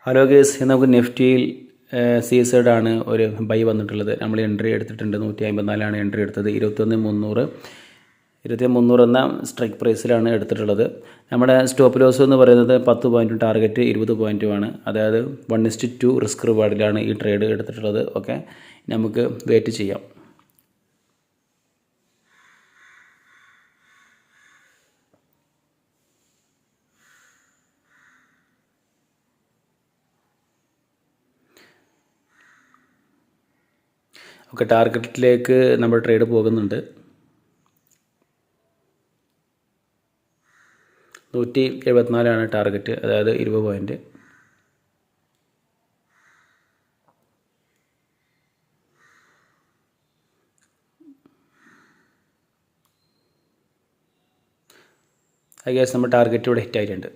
Hello guys, നമുക്ക് നിഫ്റ്റിയിൽ seaside ആണ് ഒരു ബൈ വന്നിട്ടുള്ളത്. നമ്മൾ എൻട്രി എടുത്തിട്ടുണ്ട്. 154 എൻട്രി എടുത്തത്. 21,300 എന്ന സ്ട്രൈക്ക് പ്രൈസിലാണ് എടുത്തിട്ടുള്ളത്. നമ്മുടെ സ്റ്റോപ്പ് ലോസ് എന്ന് പറയുന്നത് 10 പോയിൻറ്റും ടാർഗറ്റ് 20 പോയിൻറ്റുമാണ്. അതായത് 1:2 റിസ്ക് റിവാർഡിലാണ് ഈ ട്രേഡ് എടുത്തിട്ടുള്ളത്. ഓക്കെ, നമുക്ക് വെയിറ്റ് ചെയ്യാം. ഓക്കെ, ടാർഗറ്റിലേക്ക് നമ്മൾ ട്രേഡ് പോകുന്നുണ്ട്. 174 ടാർഗറ്റ്, അതായത് 20 പോയിൻറ്റ്. ഐ ഗെസ് നമ്മുടെ ടാർഗറ്റ് ഇവിടെ ഹിറ്റ് ആയിട്ടുണ്ട്.